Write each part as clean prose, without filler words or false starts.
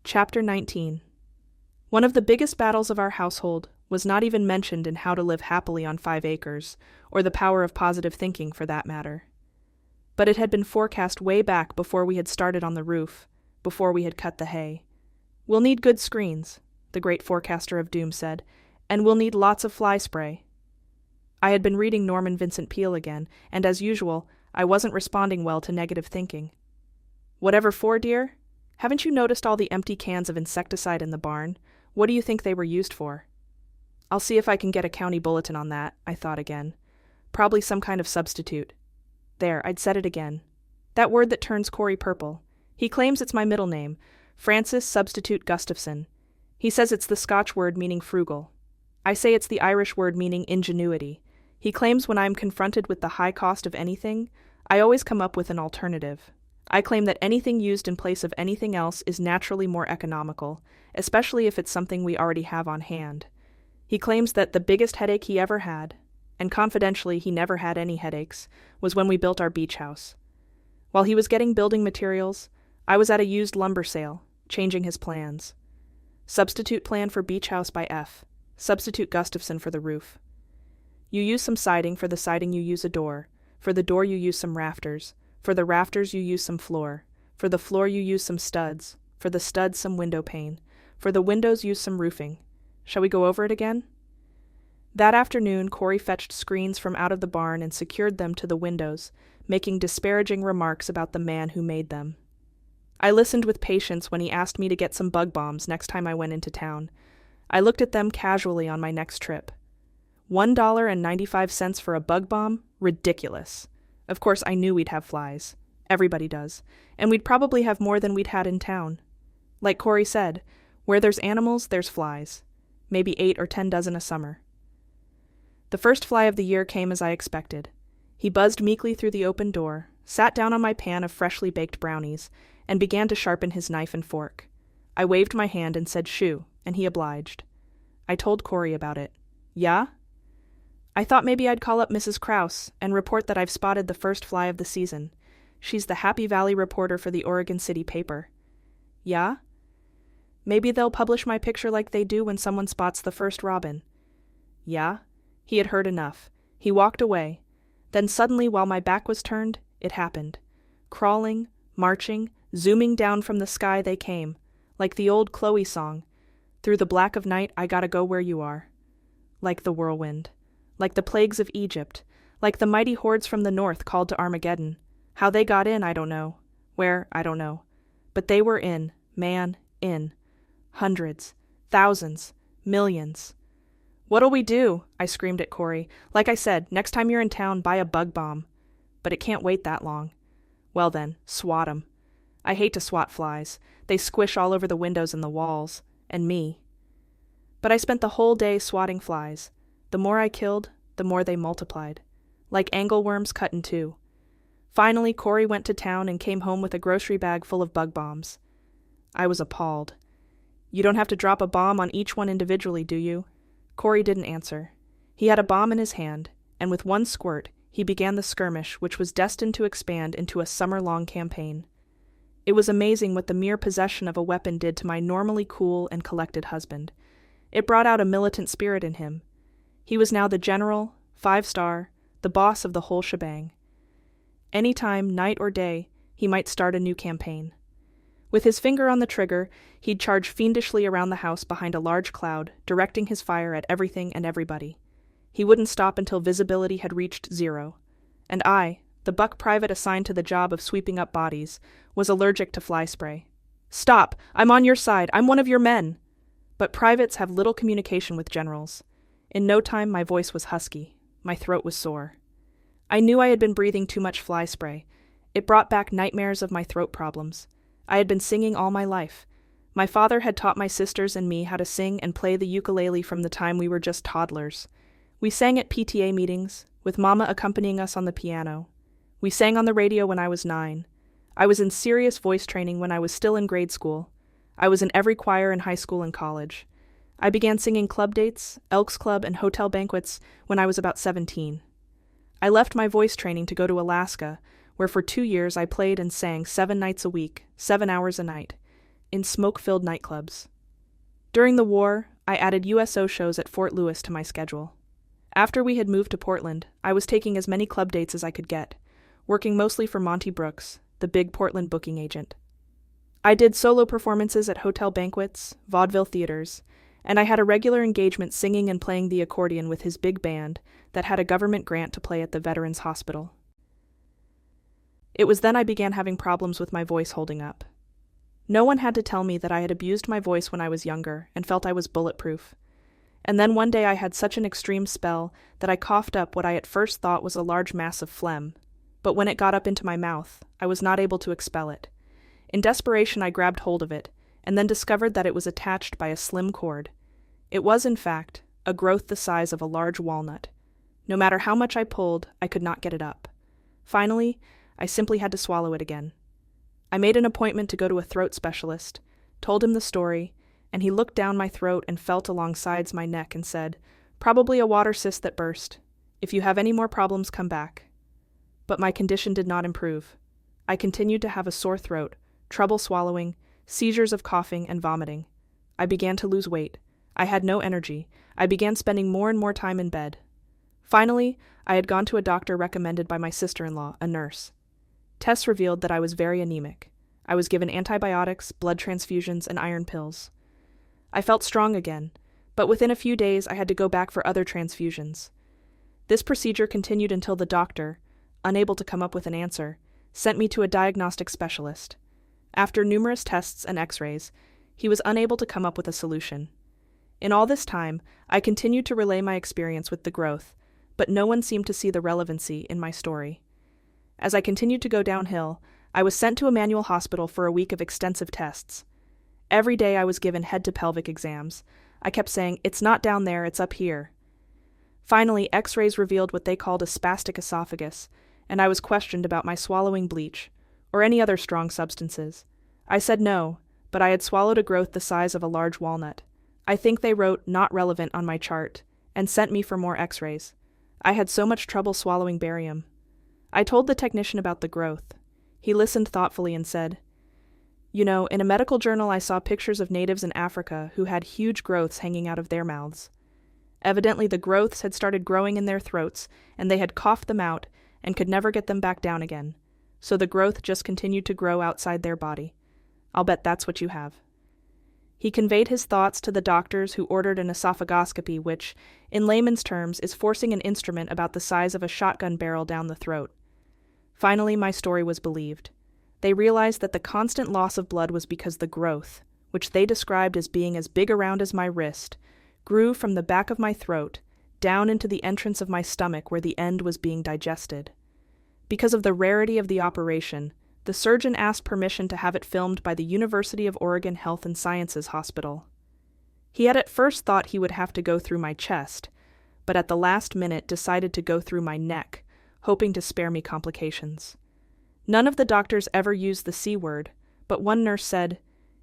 Chapter 19. One of the biggest battles of our household was not even mentioned in How to Live Happily on 5 Acres, or The Power of Positive Thinking for that matter. But it had been forecast way back before we had started on the roof, before we had cut the hay. "We'll need good screens," the great forecaster of doom said, "and we'll need lots of fly spray." I had been reading Norman Vincent Peale again, and as usual, I wasn't responding well to negative thinking. "Whatever for, dear? Haven't you noticed all the empty cans of insecticide in the barn? What do you think they were used for?" "I'll see if I can get a county bulletin on that," I thought again. "Probably some kind of substitute." There, I'd said it again. That word that turns Corey purple. He claims it's my middle name, Francis Substitute Gustafsson. He says it's the Scotch word meaning frugal. I say it's the Irish word meaning ingenuity. He claims when I am confronted with the high cost of anything, I always come up with an alternative. I claim that anything used in place of anything else is naturally more economical, especially if it's something we already have on hand. He claims that the biggest headache he ever had, and confidentially he never had any headaches, was when we built our beach house. While he was getting building materials, I was at a used lumber sale, changing his plans. Substitute plan for beach house by F. Substitute Gustafsson for the roof. You use some siding, for the siding you use a door, for the door you use some rafters, for the rafters you use some floor, for the floor you use some studs, for the studs some window pane, for the windows use some roofing. Shall we go over it again? That afternoon, Corey fetched screens from out of the barn and secured them to the windows, making disparaging remarks about the man who made them. I listened with patience when he asked me to get some bug bombs next time I went into town. I looked at them casually on my next trip. $1.95 for a bug bomb? Ridiculous. Of course, I knew we'd have flies. Everybody does. And we'd probably have more than we'd had in town. Like Corey said, where there's animals, there's flies. Maybe 8 or 10 dozen a summer. The first fly of the year came as I expected. He buzzed meekly through the open door, sat down on my pan of freshly baked brownies, and began to sharpen his knife and fork. I waved my hand and said shoo, and he obliged. I told Corey about it. "Yeah?" "I thought maybe I'd call up Mrs. Krause and report that I've spotted the first fly of the season. She's the Happy Valley reporter for the Oregon City paper." "Yeah?" "Maybe they'll publish my picture like they do when someone spots the first robin." "Yeah?" He had heard enough. He walked away. Then suddenly, while my back was turned, it happened. Crawling, marching, zooming down from the sky they came, like the old Chloe song. "Through the black of night I gotta go where you are." Like the whirlwind. Like the plagues of Egypt. Like the mighty hordes from the north called to Armageddon. How they got in, I don't know. Where, I don't know. But they were in, man, in. Hundreds. Thousands. Millions. "What'll we do?" I screamed at Corey. "Like I said, next time you're in town, buy a bug bomb." "But it can't wait that long." "Well then, swat 'em." I hate to swat flies. They squish all over the windows and the walls. And me. But I spent the whole day swatting flies. The more I killed, the more they multiplied. Like angleworms cut in two. Finally, Corey went to town and came home with a grocery bag full of bug bombs. I was appalled. "You don't have to drop a bomb on each one individually, do you?" Corey didn't answer. He had a bomb in his hand, and with one squirt, he began the skirmish which was destined to expand into a summer-long campaign. It was amazing what the mere possession of a weapon did to my normally cool and collected husband. It brought out a militant spirit in him. He was now the general, 5-star, the boss of the whole shebang. Any time, night or day, he might start a new campaign. With his finger on the trigger, he'd charge fiendishly around the house behind a large cloud, directing his fire at everything and everybody. He wouldn't stop until visibility had reached 0. And I, the buck private assigned to the job of sweeping up bodies, was allergic to fly spray. "Stop! I'm on your side! I'm one of your men!" But privates have little communication with generals. In no time my voice was husky. My throat was sore. I knew I had been breathing too much fly spray. It brought back nightmares of my throat problems. I had been singing all my life. My father had taught my sisters and me how to sing and play the ukulele from the time we were just toddlers. We sang at PTA meetings, with Mama accompanying us on the piano. We sang on the radio when I was 9. I was in serious voice training when I was still in grade school. I was in every choir in high school and college. I began singing club dates, Elks Club, and hotel banquets when I was about 17. I left my voice training to go to Alaska, where for 2 years I played and sang 7 nights a week, 7 hours a night. in smoke-filled nightclubs. During the war, I added USO shows at Fort Lewis to my schedule. After we had moved to Portland, I was taking as many club dates as I could get, working mostly for Monty Brooks, the big Portland booking agent. I did solo performances at hotel banquets, vaudeville theaters, and I had a regular engagement singing and playing the accordion with his big band that had a government grant to play at the Veterans Hospital. It was then I began having problems with my voice holding up. No one had to tell me that I had abused my voice when I was younger and felt I was bulletproof. And then one day I had such an extreme spell that I coughed up what I at first thought was a large mass of phlegm, but when it got up into my mouth, I was not able to expel it. In desperation, I grabbed hold of it, and then discovered that it was attached by a slim cord. It was, in fact, a growth the size of a large walnut. No matter how much I pulled, I could not get it up. Finally, I simply had to swallow it again. I made an appointment to go to a throat specialist, told him the story, and he looked down my throat and felt alongside my neck and said, "Probably a water cyst that burst. If you have any more problems, come back." But my condition did not improve. I continued to have a sore throat, trouble swallowing, seizures of coughing and vomiting. I began to lose weight. I had no energy. I began spending more and more time in bed. Finally, I had gone to a doctor recommended by my sister-in-law, a nurse. Tests revealed that I was very anemic. I was given antibiotics, blood transfusions, and iron pills. I felt strong again, but within a few days I had to go back for other transfusions. This procedure continued until the doctor, unable to come up with an answer, sent me to a diagnostic specialist. After numerous tests and x-rays, he was unable to come up with a solution. In all this time, I continued to relay my experience with the growth, but no one seemed to see the relevancy in my story. As I continued to go downhill, I was sent to a manual hospital for a week of extensive tests. Every day I was given head-to-pelvic exams. I kept saying, "It's not down there, it's up here." Finally, x-rays revealed what they called a spastic esophagus, and I was questioned about my swallowing bleach, or any other strong substances. I said no, but I had swallowed a growth the size of a large walnut. I think they wrote "not relevant" on my chart, and sent me for more x-rays. I had so much trouble swallowing barium. I told the technician about the growth. He listened thoughtfully and said, "You know, in a medical journal I saw pictures of natives in Africa who had huge growths hanging out of their mouths. Evidently the growths had started growing in their throats, and they had coughed them out and could never get them back down again. So the growth just continued to grow outside their body. I'll bet that's what you have." He conveyed his thoughts to the doctors who ordered an esophagoscopy, which, in layman's terms, is forcing an instrument about the size of a shotgun barrel down the throat. Finally, my story was believed. They realized that the constant loss of blood was because the growth, which they described as being as big around as my wrist, grew from the back of my throat down into the entrance of my stomach where the end was being digested. Because of the rarity of the operation, the surgeon asked permission to have it filmed by the University of Oregon Health and Sciences Hospital. He had at first thought he would have to go through my chest, but at the last minute decided to go through my neck, hoping to spare me complications. None of the doctors ever used the C word, but one nurse said,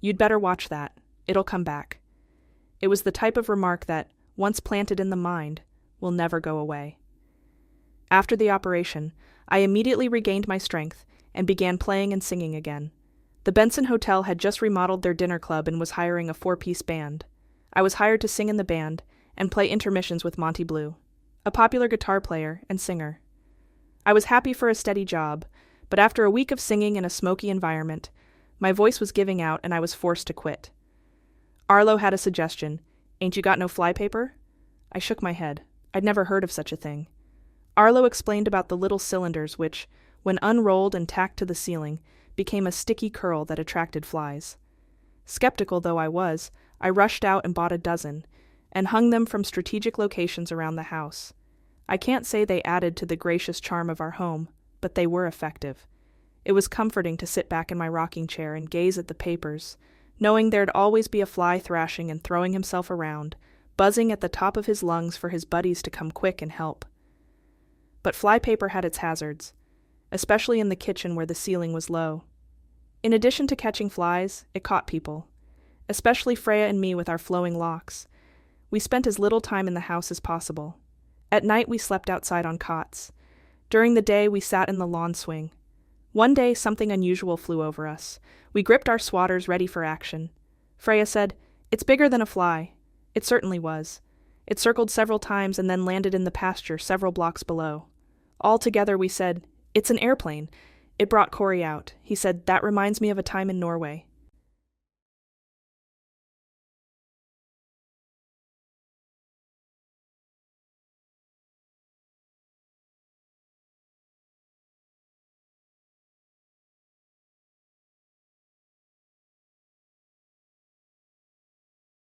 "You'd better watch that. It'll come back." It was the type of remark that, once planted in the mind, will never go away. After the operation, I immediately regained my strength and began playing and singing again. The Benson Hotel had just remodeled their dinner club and was hiring a 4-piece band. I was hired to sing in the band and play intermissions with Monty Blue, a popular guitar player and singer. I was happy for a steady job, but after a week of singing in a smoky environment, my voice was giving out and I was forced to quit. Arlo had a suggestion. "Ain't you got no flypaper?" I shook my head. I'd never heard of such a thing. Arlo explained about the little cylinders which, when unrolled and tacked to the ceiling, became a sticky curl that attracted flies. Skeptical though I was, I rushed out and bought a dozen, and hung them from strategic locations around the house. I can't say they added to the gracious charm of our home, but they were effective. It was comforting to sit back in my rocking chair and gaze at the papers, knowing there'd always be a fly thrashing and throwing himself around, buzzing at the top of his lungs for his buddies to come quick and help. But flypaper had its hazards, especially in the kitchen where the ceiling was low. In addition to catching flies, it caught people, especially Freya and me with our flowing locks. We spent as little time in the house as possible. At night we slept outside on cots. During the day we sat in the lawn swing. One day, something unusual flew over us. We gripped our swatters ready for action. Freya said, "It's bigger than a fly." It certainly was. It circled several times and then landed in the pasture several blocks below. All together we said, "It's an airplane." It brought Corey out. He said, "That reminds me of a time in Norway."